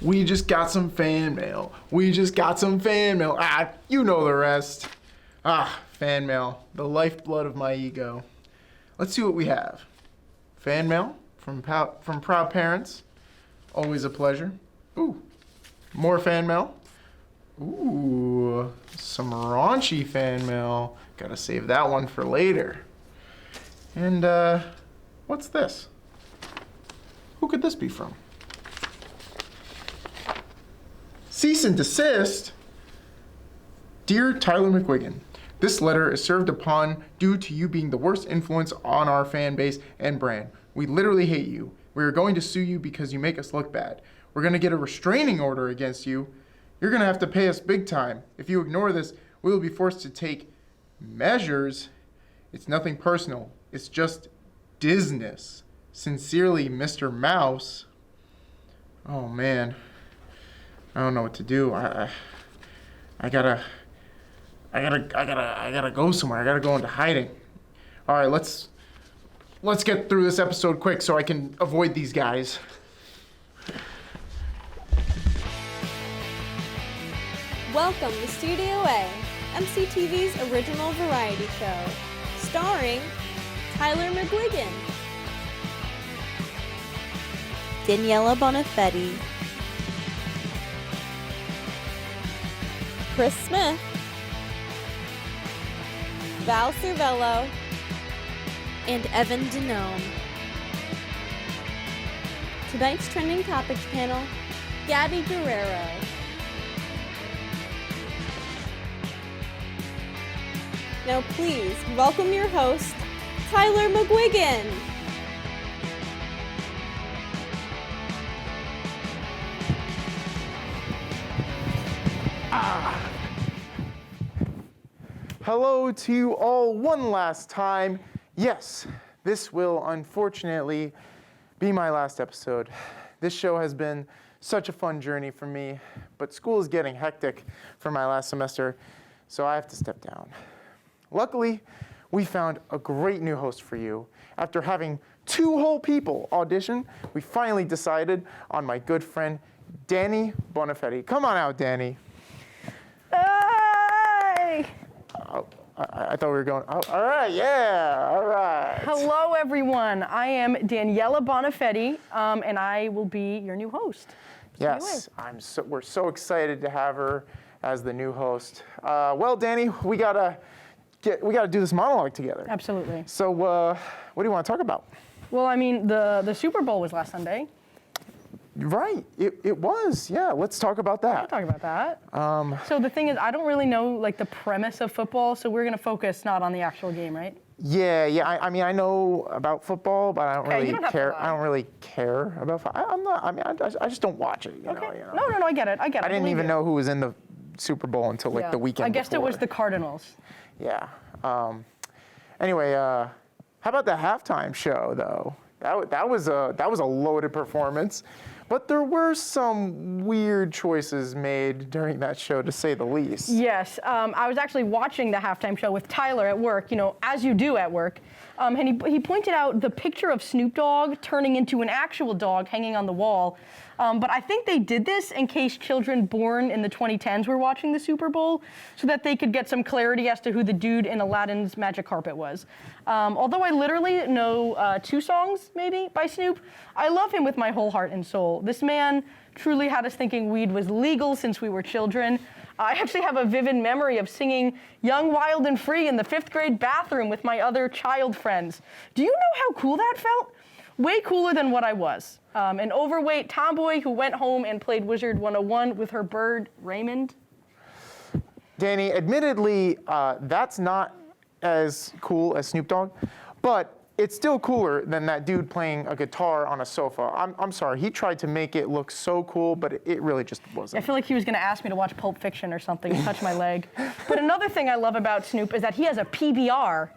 We just got some fan mail. We just got some fan mail. You know the rest. Fan mail, the lifeblood of my ego. Let's see what we have. Fan mail from proud parents. Always a pleasure. Ooh, more fan mail. Ooh, some raunchy fan mail. Gotta save that one for later. And, what's this? Who could this be from? Cease and desist? Dear Tyler McGuigan, this letter is served upon due to you being the worst influence on our fan base and brand. We literally hate you. We are going to sue you because you make us look bad. We're going to get a restraining order against you. You're going to have to pay us big time. If you ignore this, we will be forced to take measures. It's nothing personal. It's just business. Sincerely, Mr. Mouse. Oh man, I don't know what to do. I gotta go somewhere. I gotta go into hiding. All right, let's get through this episode quick so I can avoid these guys. Welcome to Studio A, MCTV's original variety show, starring Tyler McGuigan, Daniela Bonifetti, Chris Smith, Val Cervello, and Evan Denome. Tonight's trending topics panel, Gabby Guerrero. Now please welcome your host, Tyler McGuigan. Hello to you all one last time. Yes, this will unfortunately be my last episode. This show has been such a fun journey for me, but school is getting hectic for my last semester, so I have to step down. Luckily, we found a great new host for you. After having 2 whole people audition, we finally decided on my good friend, Danny Bonifetti. Come on out, Danny. Hey! I thought we were going, all right, yeah, all right. Hello, everyone. I am Daniela Bonifetti, and I will be your new host. Yes, we're so excited to have her as the new host. Well, Danny, we gotta do this monologue together. Absolutely. So, what do you want to talk about? Well, I mean, the Super Bowl was last Sunday. Right, it was. Yeah, let's talk about that. We'll talk about that. So the thing is, I don't really know like the premise of football, so we're gonna focus not on the actual game, right? Yeah. I mean, I know about football, but I don't really you don't have to care. lie. I don't really care about football. I'm not. I mean, I just don't watch it. You know. No, I get it. I didn't even know who was in the Super Bowl until like the weekend. I guessed before. it was the Cardinals. Yeah. Anyway, how about the halftime show though? That was a loaded performance, but there were some weird choices made during that show, to say the least. Yes, I was actually watching the halftime show with Tyler at work, as you do at work, and he pointed out the picture of Snoop Dogg turning into an actual dog hanging on the wall. But I think they did this in case children born in the 2010s were watching the Super Bowl, so that they could get some clarity as to who the dude in Aladdin's magic carpet was. Although I literally know 2 songs, maybe, by Snoop, I love him with my whole heart and soul. This man truly had us thinking weed was legal since we were children. I actually have a vivid memory of singing Young, Wild, and Free in the 5th grade bathroom with my other child friends. Do you know how cool that felt? Way cooler than what I was. An overweight tomboy who went home and played Wizard 101 with her bird, Raymond. Danny, admittedly, that's not as cool as Snoop Dogg, but it's still cooler than that dude playing a guitar on a sofa. I'm sorry, he tried to make it look so cool, but it really just wasn't. I feel like he was gonna ask me to watch Pulp Fiction or something and touch my leg. But another thing I love about Snoop is that he has a PBR.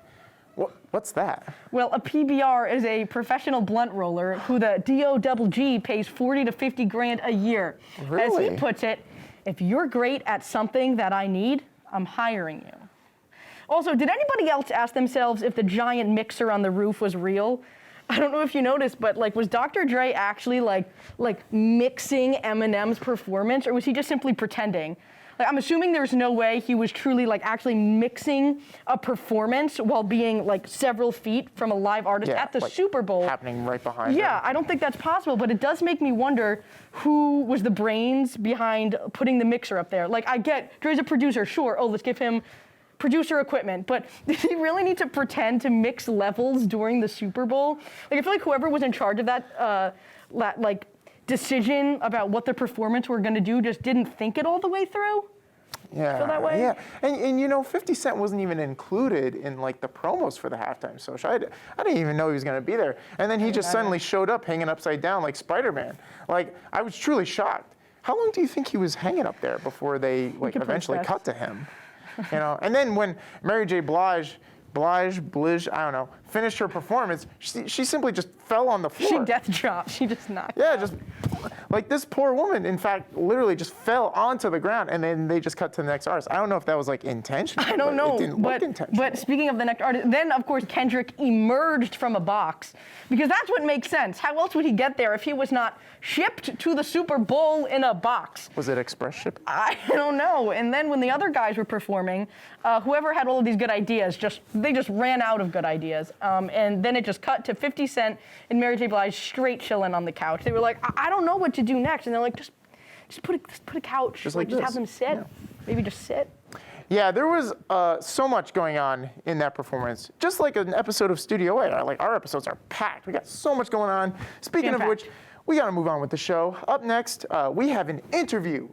What's that? Well, a PBR is a professional blunt roller who the DOGG pays 40 to 50 grand a year. Really? As he puts it, if you're great at something that I need, I'm hiring you. Also, did anybody else ask themselves if the giant mixer on the roof was real? I don't know if you noticed, but like, was Dr. Dre actually like mixing Eminem's performance, or was he just simply pretending? Like, I'm assuming there's no way he was truly like actually mixing a performance while being like several feet from a live artist at the like Super Bowl. happening right behind Yeah, him. I don't think that's possible, but it does make me wonder who was the brains behind putting the mixer up there. Like, I get Dre's a producer, sure. Oh, let's give him producer equipment, but did he really need to pretend to mix levels during the Super Bowl? Like, I feel like whoever was in charge of that, like, decision about what the performance were going to do just didn't think it all the way through. Yeah, Feel that way? yeah, and you know, 50 Cent wasn't even included in like the promos for the halftime social. I didn't even know he was going to be there, and then he just suddenly showed up hanging upside down like Spider-Man. Like, I was truly shocked. How long do you think he was hanging up there before they like eventually cut to him? You know, and then when Mary J. Blige, I don't know, finished her performance, she simply just fell on the floor. She death dropped. She just knocked Yeah, out. just like this poor woman, in fact, literally just fell onto the ground, and then they just cut to the next artist. I don't know if that was like intentional. I don't know, It didn't look intentional. but speaking of the next artist, then of course Kendrick emerged from a box, because that's what makes sense. How else would he get there if he was not shipped to the Super Bowl in a box? Was it express ship? I don't know. And then when the other guys were performing, whoever had all of these good ideas, they just ran out of good ideas. And then it just cut to 50 Cent and Mary J. Blige straight chilling on the couch. They were like, I don't know what to do next. And they're like, just put a couch. Just like just this. have them sit. Yeah. Maybe just sit. Yeah, there was so much going on in that performance. Just like an episode of Studio A. Like, our episodes are packed. We got so much going on. Speaking of which, we got to move on with the show. Up next, we have an interview.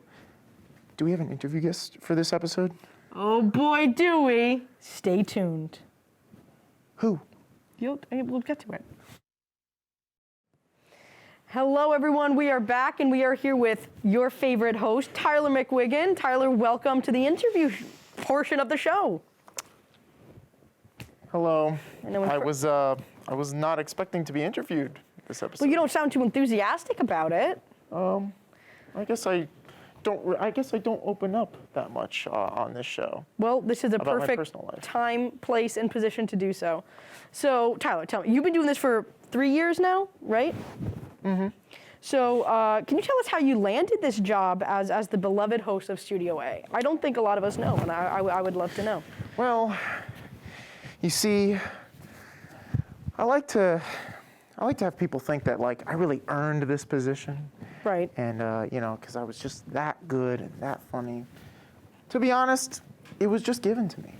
Do we have an interview guest for this episode? Oh boy, do we. Stay tuned. Who? We'll get to it. Hello, everyone. We are back, and we are here with your favorite host, Tyler McWiggin. Tyler, welcome to the interview portion of the show. Hello. I was not expecting to be interviewed this episode. Well, you don't sound too enthusiastic about it. I guess I don't open up that much on this show. Well, this is a About my perfect personal life. time, place, and position to do so. So, Tyler, tell me, you've been doing this for 3 years now, right? Mm-hmm. So, can you tell us how you landed this job as the beloved host of Studio A? I don't think a lot of us know, and I would love to know. Well, you see, I like to have people think that like I really earned this position. Right. And you know, because I was just that good and that funny. To be honest, it was just given to me.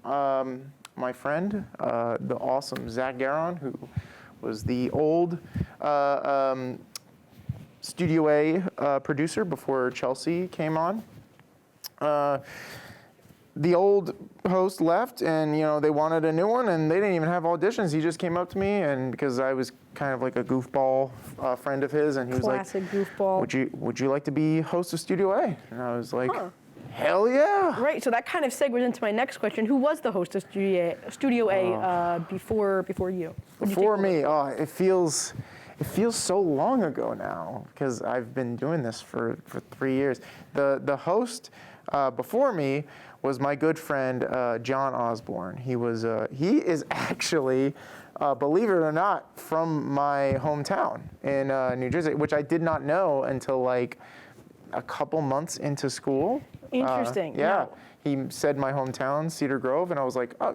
My friend, the awesome Zach Garon, who was the old Studio A producer before Chelsea came on. The old host left, and you know they wanted a new one, and they didn't even have auditions. He just came up to me, and because I was kind of like a goofball friend of his, and he was like, Classic goofball. Would you like to be host of Studio A? And I was like, hell yeah! Right. So that kind of segues into my next question. Who was the host of Studio A before you? Before me, it feels so long ago now because I've been doing this for 3 years. The host before me was my good friend John Osborne. He is actually, believe it or not, from my hometown in New Jersey, which I did not know until like a couple months into school. Interesting. Yeah, Now, he said my hometown, Cedar Grove, and I was like, oh,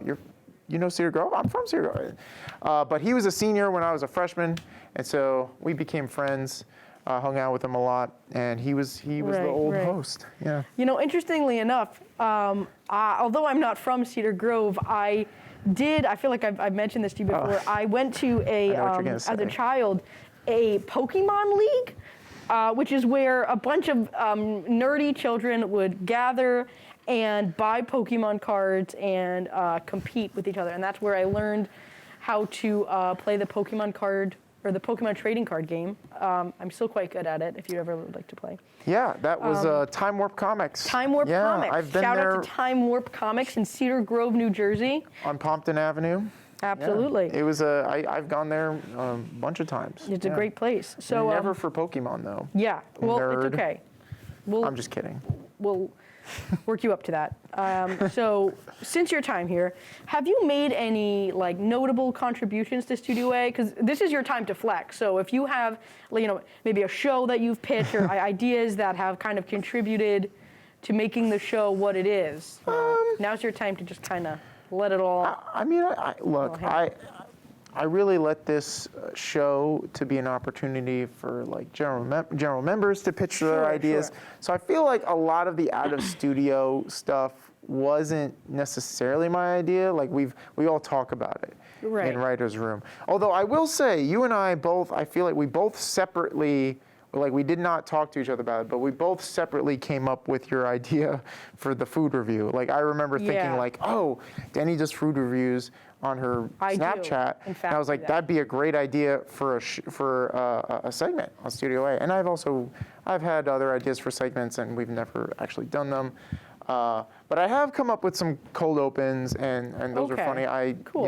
you know Cedar Grove? I'm from Cedar Grove. But he was a senior when I was a freshman, and so we became friends. Hung out with him a lot, and he was the old host. Yeah. You know, interestingly enough, although I'm not from Cedar Grove, I feel like I've mentioned this to you before. I went to as a child, a Pokemon League, which is where a bunch of nerdy children would gather and buy Pokemon cards and compete with each other. And that's where I learned how to play the Pokemon card or the Pokemon trading card game. I'm still quite good at it if you ever would like to play. Yeah, that was Time Warp Comics. Time Warp Comics. I've been Shout there out to Time Warp Comics in Cedar Grove, New Jersey. on Pompton Avenue. Absolutely. Yeah. It was I've gone there a bunch of times. It's a great place. So Never for Pokemon though. Yeah. Well, Nerd. it's okay. I'm just kidding. we'll work you up to that. So since your time here, have you made any like notable contributions to Studio A? Because this is your time to flex. So if you have, maybe a show that you've pitched or ideas that have kind of contributed to making the show what it is, now's your time to just kind of let it all. Look, I really let this show to be an opportunity for like general members to pitch their ideas. Sure. So I feel like a lot of the out of studio stuff wasn't necessarily my idea. Like we all talk about it in writer's room. Although I will say, you and I both, I feel like we both separately, like we did not talk to each other about it, but we both separately came up with your idea for the food review. Like I remember thinking like, oh, Denny does food reviews on her Snapchat. In fact, and I was like, that'd be a great idea for a segment on Studio A. And I've had other ideas for segments, and we've never actually done them. But I have come up with some cold opens, and those are funny. Cool.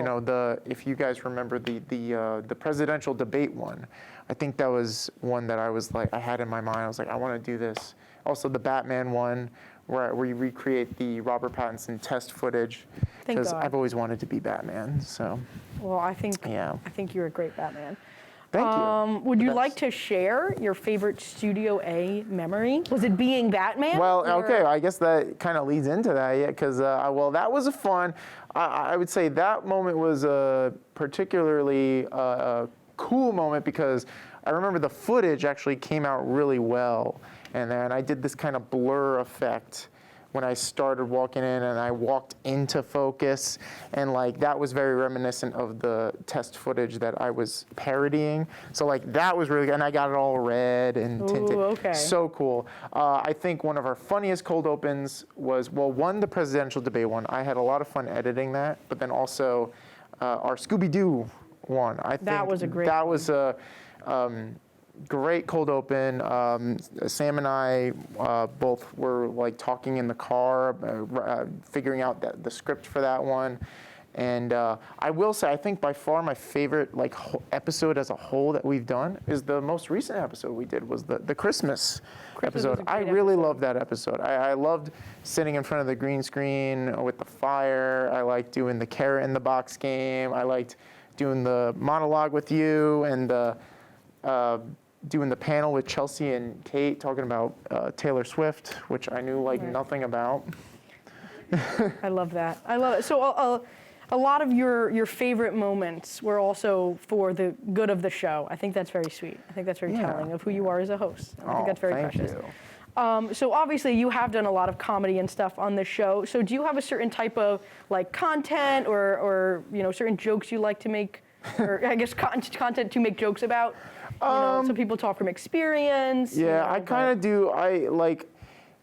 If you guys remember the presidential debate one, I think that was one that I was like, I had in my mind. I was like, I want to do this. Also the Batman one, where you recreate the Robert Pattinson test footage, because I've always wanted to be Batman. So. Well, I think you're a great Batman. Thank you. Would you like to share your favorite Studio A memory? Was it being Batman? Well, okay, I guess that kind of leads into that, yeah, because, that was a fun, I would say that moment was a particularly cool moment, because I remember the footage actually came out really well, and then I did this kind of blur effect when I started walking in, and I walked into focus, and like that was very reminiscent of the test footage that I was parodying. So like that was really good, and I got it all red and tinted. Okay. So cool. I think one of our funniest cold opens was, well, one, the presidential debate one. I had a lot of fun editing that, but then also our Scooby-Doo one. I think that was a great That one. was a great cold open. Sam and I both were like talking in the car, figuring out the script for that one. And I will say, I think by far my favorite episode as a whole that we've done is the most recent episode we did, was the Christmas episode. I really loved that episode. I loved sitting in front of the green screen with the fire. I liked doing the carrot in the box game. I liked doing the monologue with you, and doing the panel with Chelsea and Kate talking about Taylor Swift, which I knew nothing about. I love that. I love it. So a lot of your favorite moments were also for the good of the show. I think that's very sweet. I think that's very telling of who you are as a host. I think that's very precious. You. So obviously you have done a lot of comedy and stuff on the show. So do you have a certain type of content or certain jokes you like to make, or I guess content to make jokes about? Some people talk from experience. Yeah, I kind of do. I like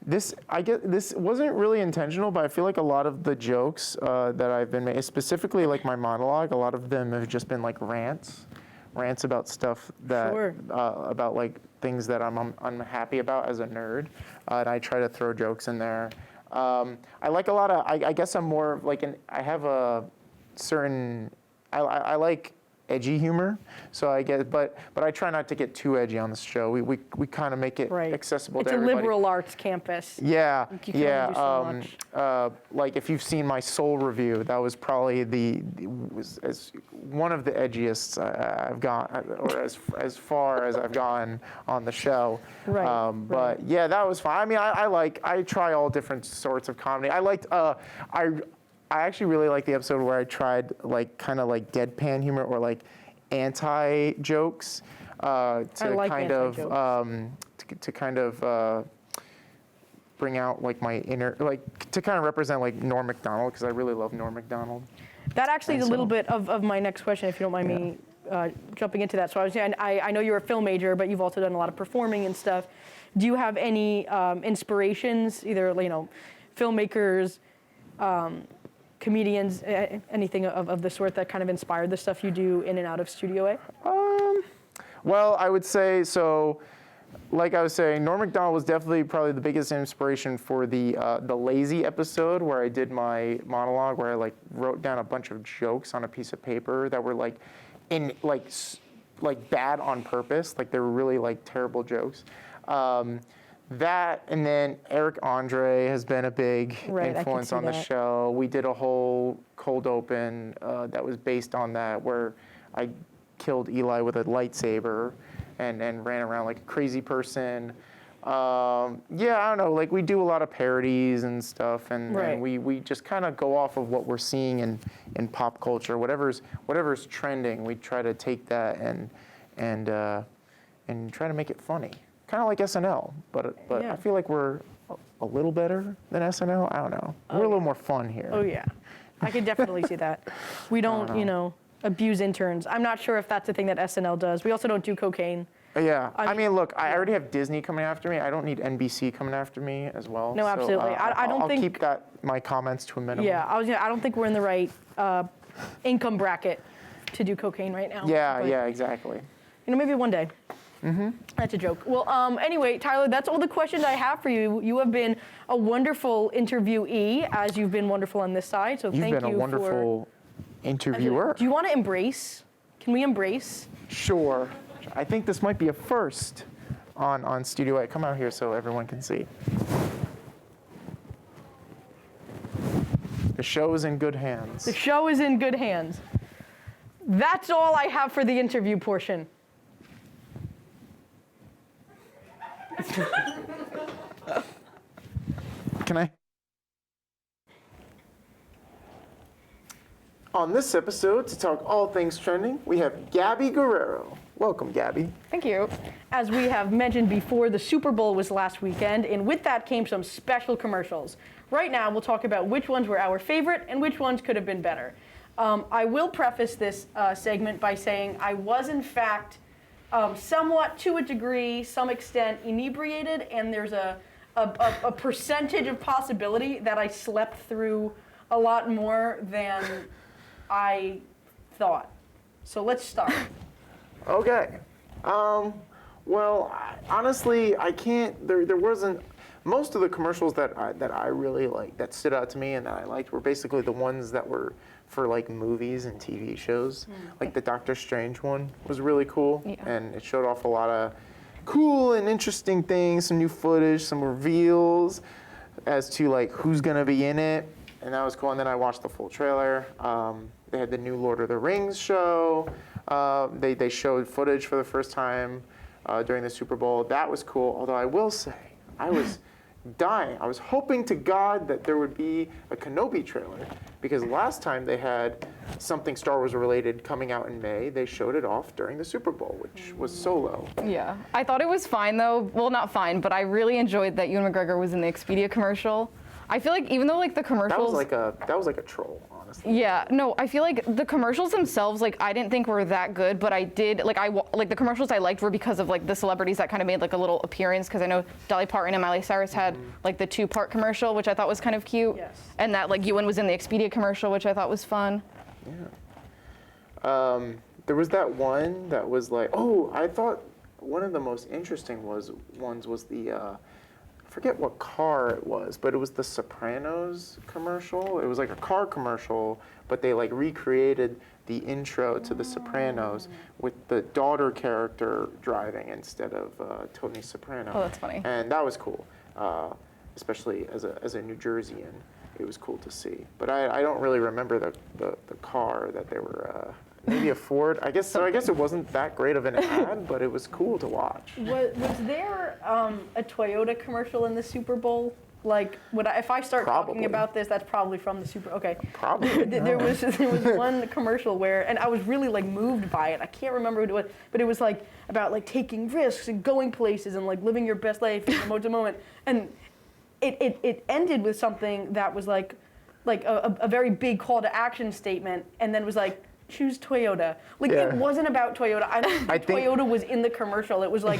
this. I get this wasn't really intentional, but I feel like a lot of the jokes that I've been making, specifically like my monologue, a lot of them have just been like rants about stuff that about like things that I'm unhappy about as a nerd, and I try to throw jokes in there. I like a lot of. I guess I'm more like I have a certain. I like edgy humor, so I get, but I try not to get too edgy on this show. We kind of make it accessible to everybody. It's a liberal arts campus. Yeah, you can only do so much. Like if you've seen my Soul review, that was probably as one of the edgiest I've gone, or as far as I've gone on the show. But yeah, that was fun. I mean, I try all different sorts of comedy. I liked I actually really like the episode where I tried kind of deadpan humor or anti jokes to kind of bring out my inner to kind of represent Norm Macdonald, because I really love Norm Macdonald. That actually is a little bit of my next question, if you don't mind me jumping into that. So I know you're a film major, but you've also done a lot of performing and stuff. Do you have any inspirations, either filmmakers, comedians, anything of the sort that kind of inspired the stuff you do in and out of Studio A? Well, I would say, so like I was saying, Norm Macdonald was definitely probably the biggest inspiration for the Lazy episode, where I did my monologue, where I wrote down a bunch of jokes on a piece of paper that were bad on purpose, they were really terrible jokes. That, and then Eric Andre has been a big Right, I could influence see on the that. show. We did a whole cold open that was based on that, where I killed Eli with a lightsaber and ran around like a crazy person. Yeah, I don't know. Like, we do a lot of parodies and stuff, and Right. we just kind of go off of what we're seeing in pop culture. Whatever's trending, we try to take that and try to make it funny. Kind of like SNL, but Yeah. I feel like we're a little better than SNL. I don't know. We're a little more fun here. Oh yeah, I could definitely see that. We don't, abuse interns. I'm not sure if that's a thing that SNL does. We also don't do cocaine. Yeah. I mean, look, I already have Disney coming after me. I don't need NBC coming after me as well. No, So, absolutely. I don't I'll think- keep my comments to a minimum. Yeah, I don't think we're in the right income bracket to do cocaine right now. Yeah, but, yeah, exactly. Maybe one day. That's a joke. Well, anyway, Tyler, that's all the questions I have for you. You have been a wonderful interviewee, as you've been wonderful on this side. So You've thank been you a wonderful interviewer. Do you want to embrace? Can we embrace? Sure. I think this might be a first on Studio A. Come out here so everyone can see. The show is in good hands. The show is in good hands. That's all I have for the interview portion. Can I? On this episode, to talk all things trending, we have Gabby Guerrero. Welcome, Gabby. Thank you. As we have mentioned before, the Super Bowl was last weekend, and with that came some special commercials. Right now, we'll talk about which ones were our favorite and which ones could have been better. I will preface this segment by saying I was, in fact, somewhat, to a degree, some extent, inebriated, and there's a percentage of possibility that I slept through a lot more than I thought. So let's start. Okay. Well, honestly, I can't. There wasn't. Most of the commercials that I really liked, that stood out to me and that I liked, were basically the ones that were for like movies and TV shows. Like the Doctor Strange one was really cool, and it showed off a lot of cool and interesting things, some new footage, some reveals as to like who's gonna be in it, and that was cool. And then I watched the full trailer. They had the new Lord of the Rings show. They showed footage for the first time during the Super Bowl. That was cool. Although I will say, I was dying. I was hoping to God that there would be a Kenobi trailer, because last time they had something Star Wars related coming out in May, they showed it off during the Super Bowl, which was Solo. Yeah, I thought it was fine though. Well, not fine, but I really enjoyed that Ewan McGregor was in the Expedia commercial. I feel like even though like the commercials, That was like a troll, honestly. yeah, no, I feel like the commercials themselves, like I didn't think were that good, but I did like like the commercials I liked were because of like the celebrities that kind of made like a little appearance, because I know Dolly Parton and Miley Cyrus had like the 2-part commercial, which I thought was kind of cute, Yes. and that like Ewan was in the Expedia commercial, which I thought was fun. There was that one that was like, oh, I thought one of the most interesting ones was the, I forget what car it was, but it was the Sopranos commercial. It was like a car commercial, but they like recreated the intro to the Sopranos with the daughter character driving instead of Tony Soprano. Oh, that's funny. And that was cool, especially as a New Jerseyan. It was cool to see. But I don't really remember the car that they were. Maybe a Ford. I guess it wasn't that great of an ad, but it was cool to watch. Was there a Toyota commercial in the Super Bowl? Like, if I start Probably. talking about this, that's probably from the Super. Okay. Probably. There was one commercial where, and I was really like moved by it. I can't remember what it was, but it was like about like taking risks and going places and like living your best life from moment to moment. And it ended with something that was like a very big call to action statement, and then was like, choose Toyota. Like, Yeah. it wasn't about Toyota. I don't think Toyota was in the commercial. It was like,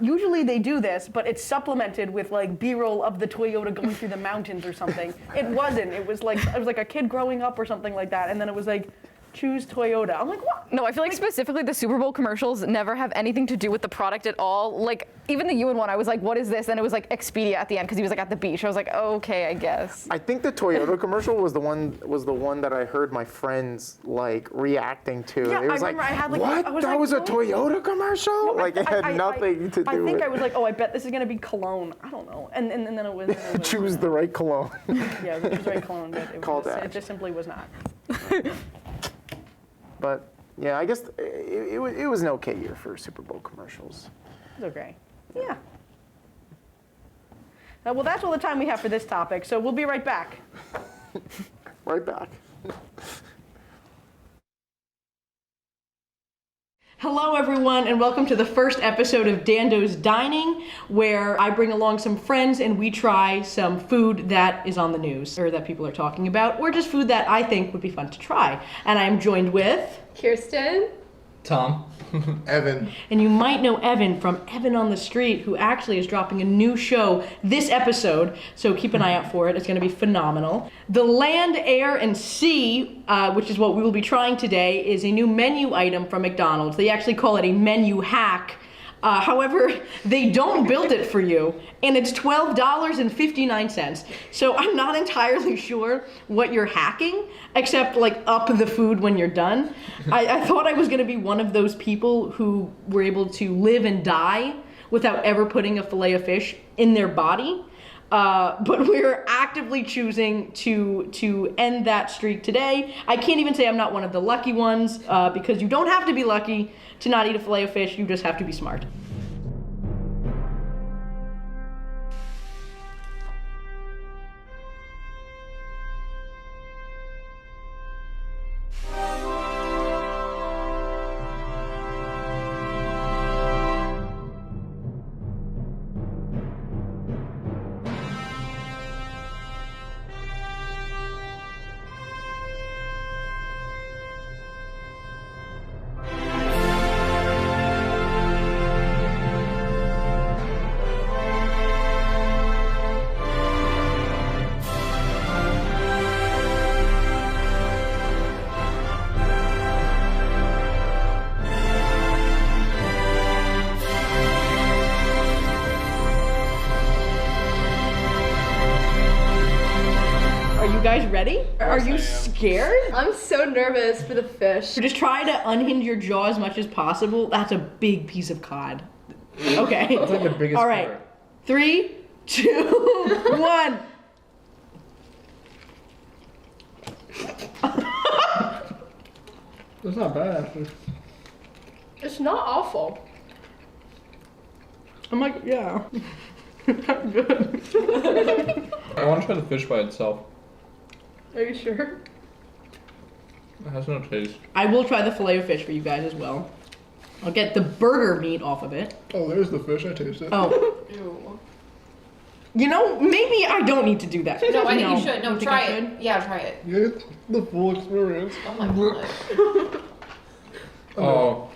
usually they do this, but it's supplemented with like B-roll of the Toyota going through the mountains or something. It wasn't. It was like a kid growing up or something like that. And then it was like choose Toyota. I'm like, what? No, I feel like specifically the Super Bowl commercials never have anything to do with the product at all. Like, even the Ewan one, I was like, what is this? And it was like Expedia at the end because he was like at the beach. I was like, okay, I guess. I think the Toyota commercial was the one that I heard my friends like reacting to. Yeah, It was I remember like, I had, like, what? I was That like, was a what? Toyota commercial? Like it had nothing to do I think with I was like, oh, I bet this is gonna be cologne. I don't know. And then it was. choose the right cologne. Yeah, it was very cologne, but Call to it action. just simply was not. But yeah, I guess it was an okay year for Super Bowl commercials. It's okay. Yeah. Well, that's all the time we have for this topic, so we'll be right back. Right back. Hello, everyone, and welcome to the first episode of Dando's Dining, where I bring along some friends and we try some food that is on the news, or that people are talking about, or just food that I think would be fun to try. And I am joined with Kirsten. Tom. Evan. And you might know Evan from Evan on the Street, who actually is dropping a new show this episode, so keep an eye out for it. It's going to be phenomenal. The Land, Air, and Sea, which is what we will be trying today, is a new menu item from McDonald's. They actually call it a menu hack. However, they don't build it for you, and it's $12.59. So I'm not entirely sure what you're hacking, except like up the food when you're done. I thought I was gonna be one of those people who were able to live and die without ever putting a fillet of fish in their body. But we're actively choosing to end that streak today. I can't even say I'm not one of the lucky ones, because you don't have to be lucky to not eat a fillet of fish, you just have to be smart. Are you guys ready? Are you scared? I'm so nervous for the fish. So just try to unhinge your jaw as much as possible. That's a big piece of cod. Okay. That's like the biggest All right. part. 3, 2, 1. That's not bad, actually. It's not awful. I'm like, yeah. Good. I want to try the fish by itself. Are you sure? It has no taste. I will try the fillet of fish for you guys as well. I'll get the burger meat off of it. Oh, there's the fish. I tasted. Oh. Ew. You know, maybe I don't need to do that. No, I think you should. No, You think try I it. should? Yeah, try it. Get the full experience. Oh my god. Oh.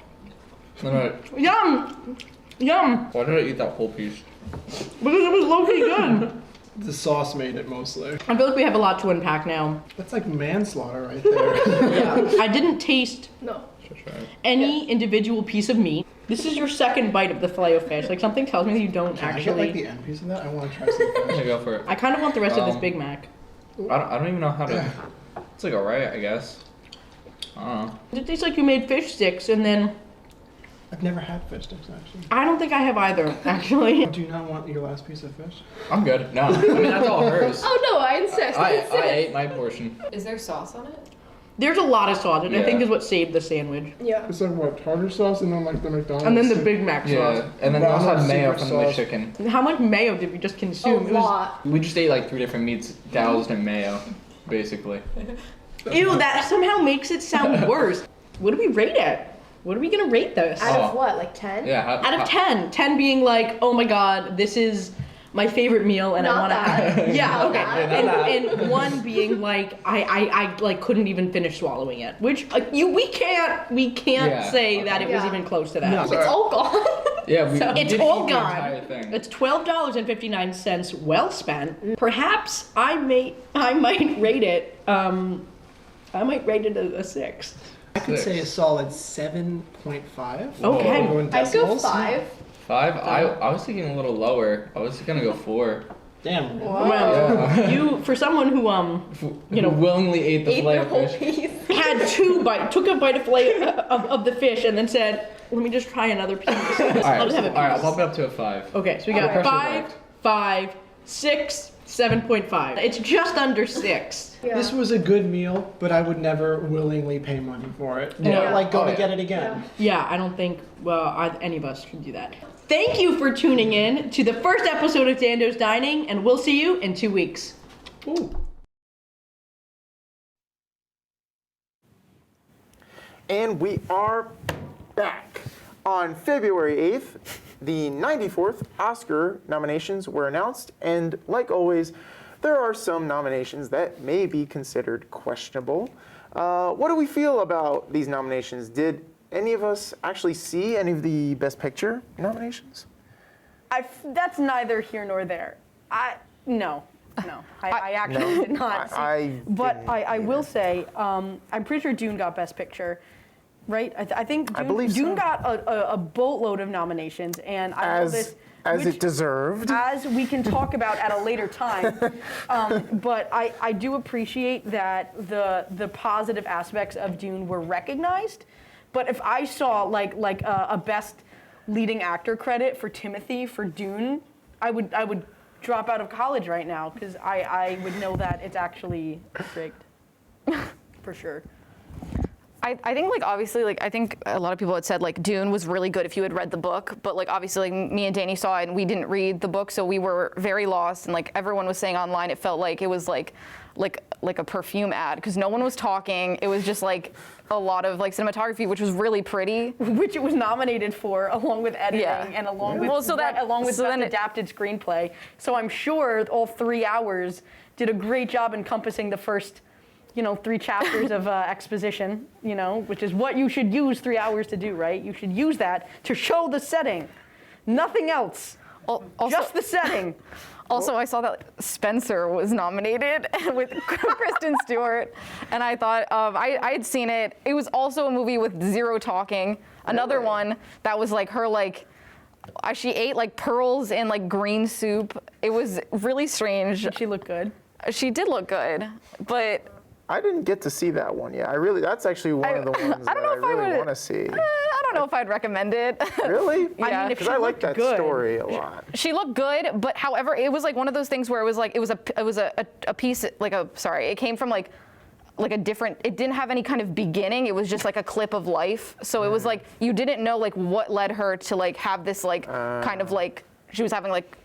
No. Yum! Yum! Why did I eat that whole piece? Because it was low-key good. The sauce made it mostly. I feel like we have a lot to unpack now. That's like manslaughter right there. Yeah. I didn't taste No. Should I try it? any individual piece of meat. This is your second bite of the fillet of fish. Like, something tells me that you don't Can I get actually... like the end piece of that? I want to try some Yeah, fish. go for it. I kind of want the rest of this Um, Big Mac. I don't even know how to. It's like alright, I guess. I don't know. It tastes like you made fish sticks, and then... I've never had fish sticks actually. I don't think I have either, actually. Do you not want your last piece of fish? I'm good. No. I mean, that's all hers. Oh no, I insist. I insist. ate my portion. Is there sauce on it? There's a lot of sauce, and I think Yeah. is what saved the sandwich. Yeah. It's like what, tartar sauce and then like the McDonald's. And then the Big Mac sauce. Yeah. And then we also had Wow, mayo secret from the sauce. chicken. How much mayo did we just A consume? It was, lot. We just ate like 3 different meats doused in mayo, basically. ew, that somehow makes it sound worse. What do we rate it? What are we gonna rate this? Out of Oh. what? Like 10? Yeah. Out of 10. 10 being like, oh my god, this is my favorite meal and I Not wanna that. Yeah, Not okay. that. And 1 being like I like couldn't even finish swallowing it. Which we can't Yeah, say that it was Yeah. even close to that. No. It's all gone. Yeah, we It's did all eat the gone. entire thing. It's $12.59 well spent. Perhaps I might rate it I might rate it a 6. I could say a solid 7.5. Okay. Going I'd go decimals. 5. 5? I was thinking a little lower. I was gonna go 4. Damn. Well, you, for someone who, you know, Who willingly ate the Ate fillet the of whole fish. piece. had 2 bites, took a bite of fillet of the fish, and then said, "Let me just try another piece." All right, I'll just have a I'll piece. bump it up to a 5. Okay, so we The got pressure 5, worked. 5, 6, 7.5. It's just under 6. This was a good meal, but I would never willingly pay money for it. No. Or, like go Oh, to yeah. get it again. Yeah, I don't think, any of us should do that. Thank you for tuning in to the first episode of Dando's Dining, and we'll see you in 2 weeks. Ooh. And we are back. On February 8th, the 94th Oscar nominations were announced, and like always, there are some nominations that may be considered questionable. What do we feel about these nominations? Did any of us actually see any of the Best Picture nominations? That's neither here nor there. No. I actually did not see. But didn't I will either. say, I'm pretty sure Dune got Best Picture, right? I think I Dune, believe so. Dune got a boatload of nominations, and I know this. As which- it deserved. As we can talk about at a later time. But I do appreciate that the positive aspects of Dune were recognized. But if I saw like a best leading actor credit for Timothy for Dune, I would drop out of college right now because I would know that it's actually rigged. For sure. I think like obviously like I think a lot of people had said like Dune was really good if you had read the book, but like obviously like me and Danny saw it and we didn't read the book, so we were very lost, and like everyone was saying online it felt like it was like a perfume ad because no one was talking. It was just like a lot of like cinematography, which was really pretty. Which it was nominated for, along with editing Yeah. and along with Well, so that- along with so best then it- adapted screenplay. So I'm sure all 3 hours did a great job encompassing the first, 3 chapters of exposition. Which is what you should use 3 hours to do, right? You should use that to show the setting, nothing else, just the setting. Also, I saw that Spencer was nominated with Kristen Stewart, and I thought I had seen it. It was also a movie with zero talking. Another one that was like her she ate like pearls in like green soup. It was really strange. She looked good. She did look good, but I didn't get to see that one yet. That's actually one of the ones I that don't know I if I really would- want to see. I don't know if I'd recommend it. Really? Yeah. mean, if Because she I like looked that good. story a lot. She looked good, but however, it was like one of those things where it was a piece it came from like a different, it didn't have any kind of beginning. It was just like a clip of life. So it was like you didn't know like what led her to like have this like kind of like she was having like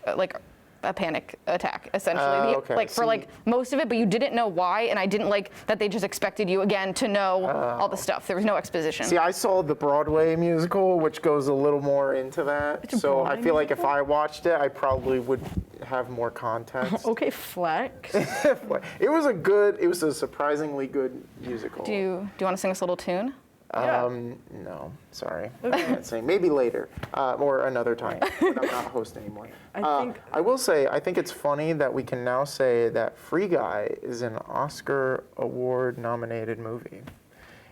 a panic attack essentially Okay. like for See- like most of it, but you didn't know why, and I didn't like that they just expected you again to know all the stuff. There was no exposition. See, I saw the Broadway musical, which goes a little more into that. So I Broadway feel like if I watched it, I probably would have more context. Okay, flex. It was a surprisingly good musical. Do you want to sing us a little tune? No, sorry. I can't sing. Maybe later, or another time, when I'm not host anymore. I will say, I think it's funny that we can now say that Free Guy is an Oscar Award nominated movie.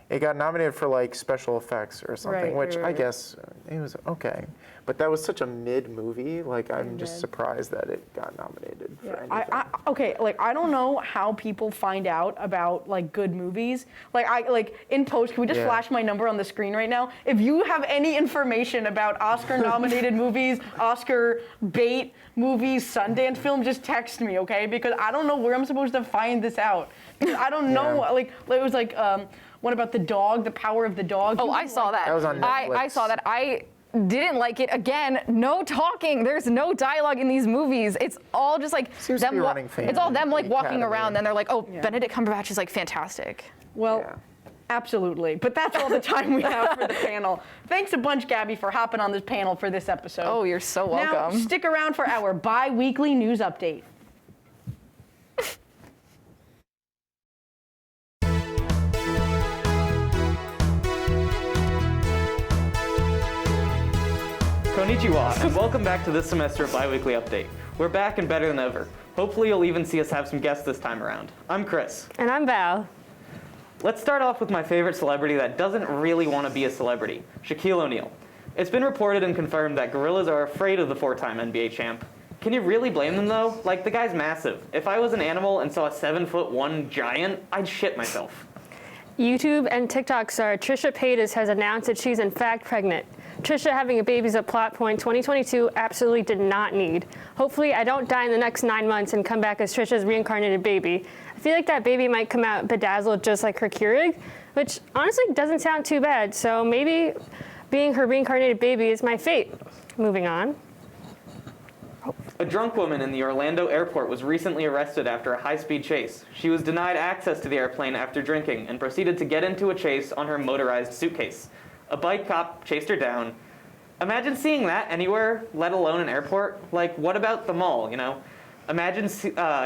It got nominated for like special effects or something, which I guess it was okay. But that was such a mid movie. Like I'm just surprised that it got nominated for anything. I don't know how people find out about like good movies. In post, can we just Yeah. flash my number on the screen right now? If you have any information about Oscar-nominated movies, Oscar bait movies, Sundance film, just text me, okay? Because I don't know where I'm supposed to find this out. Because I don't know. Like it was like what about the dog? The Power of the Dog. Oh, I saw that. That was on I Netflix. saw that. I didn't like it. Again, no talking. There's no dialogue in these movies. It's all just like Seems to them. be running theme It's all them like in the walking Academy. around, and they're like, "Oh, Benedict Cumberbatch is like fantastic." Well, Yeah. absolutely. But that's all the time we have for the panel. Thanks a bunch, Gabby, for hopping on this panel for this episode. Oh, you're so Now, welcome. stick around for our bi-weekly news update. Konnichiwa, and welcome back to this semester of Biweekly Update. We're back and better than ever. Hopefully you'll even see us have some guests this time around. I'm Chris. And I'm Val. Let's start off with my favorite celebrity that doesn't really want to be a celebrity, Shaquille O'Neal. It's been reported and confirmed that gorillas are afraid of the 4-time NBA champ. Can you really blame them though? Like, the guy's massive. If I was an animal and saw a 7'1" giant, I'd shit myself. YouTube and TikTok star Trisha Paytas has announced that she's in fact pregnant. Trisha having a baby's a plot point 2022 absolutely did not need. Hopefully I don't die in the next 9 months and come back as Trisha's reincarnated baby. I feel like that baby might come out bedazzled just like her Keurig, which honestly doesn't sound too bad, so maybe being her reincarnated baby is my fate. Moving on. A drunk woman in the Orlando airport was recently arrested after a high-speed chase. She was denied access to the airplane after drinking and proceeded to get into a chase on her motorized suitcase. A bike cop chased her down. Imagine seeing that anywhere, let alone an airport. Like, what about the mall, you know? Imagine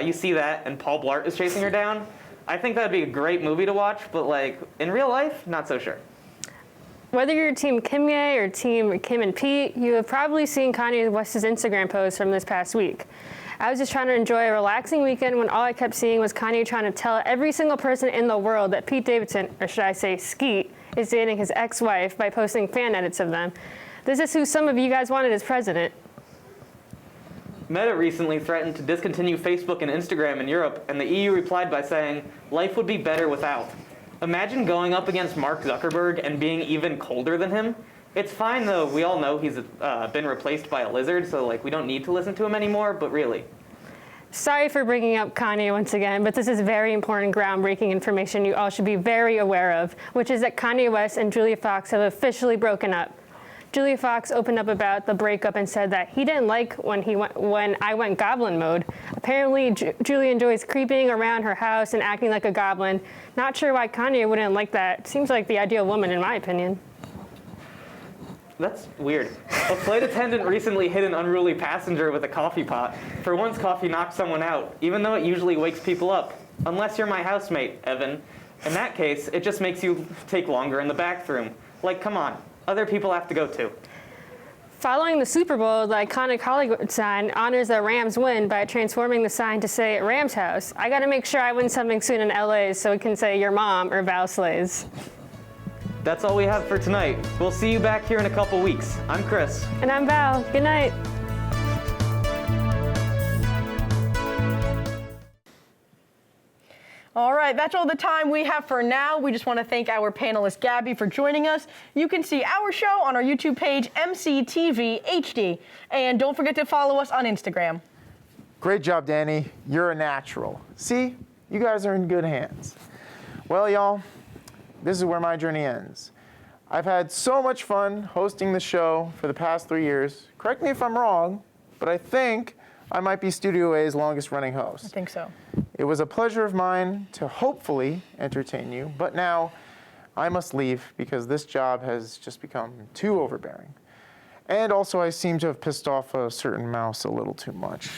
you see that and Paul Blart is chasing her down. I think that'd be a great movie to watch, but like, in real life, not so sure. Whether you're Team Kimye or Team Kim and Pete, you have probably seen Kanye West's Instagram post from this past week. I was just trying to enjoy a relaxing weekend when all I kept seeing was Kanye trying to tell every single person in the world that Pete Davidson, or should I say Skeet, is dating his ex-wife by posting fan edits of them. This is who some of you guys wanted as president. Meta recently threatened to discontinue Facebook and Instagram in Europe, and the EU replied by saying, life would be better without. Imagine going up against Mark Zuckerberg and being even colder than him. It's fine though, we all know he's been replaced by a lizard, so like we don't need to listen to him anymore, but really. Sorry for bringing up Kanye once again, but this is very important groundbreaking information you all should be very aware of, which is that Kanye West and Julia Fox have officially broken up. Julia Fox opened up about the breakup and said that he didn't like when I went goblin mode. Apparently, Julia enjoys creeping around her house and acting like a goblin. Not sure why Kanye wouldn't like that. Seems like the ideal woman, in my opinion. That's weird. A flight attendant recently hit an unruly passenger with a coffee pot. For once, coffee knocked someone out, even though it usually wakes people up. Unless you're my housemate, Evan. In that case, it just makes you take longer in the bathroom. Like, come on. Other people have to go too. Following the Super Bowl, the iconic Hollywood sign honors the Rams win by transforming the sign to say Rams House. I gotta make sure I win something soon in LA so it can say your mom or Val Slays. That's all we have for tonight. We'll see you back here in a couple weeks. I'm Chris. And I'm Val. Good night. All right, that's all the time we have for now. We just want to thank our panelist, Gabby, for joining us. You can see our show on our YouTube page, MCTV HD. And don't forget to follow us on Instagram. Great job, Danny. You're a natural. See, you guys are in good hands. Well, y'all, this is where my journey ends. I've had so much fun hosting the show for the past 3 years. Correct me if I'm wrong, but I think I might be Studio A's longest running host. I think so. It was a pleasure of mine to hopefully entertain you, but now I must leave because this job has just become too overbearing. And also I seem to have pissed off a certain mouse a little too much,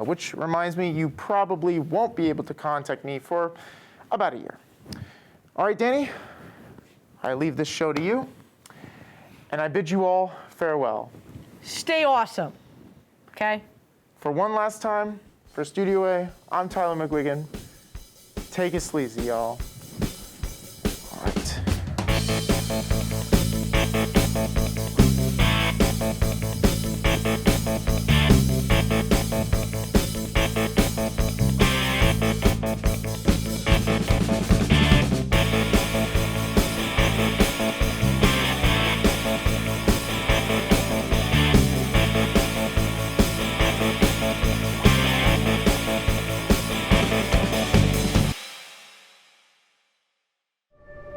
which reminds me you probably won't be able to contact me for about a year. All right, Danny, I leave this show to you, and I bid you all farewell. Stay awesome, okay? For one last time, for Studio A, I'm Tyler McGuigan. Take it sleazy, y'all. All right.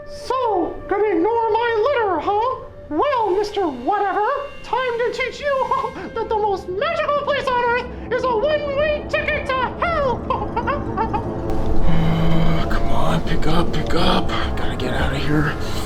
So, gonna ignore my litter, huh? Well, Mr. Whatever, time to teach you that the most magical place on Earth is a one-way ticket to hell! Come on, pick up. Gotta get out of here.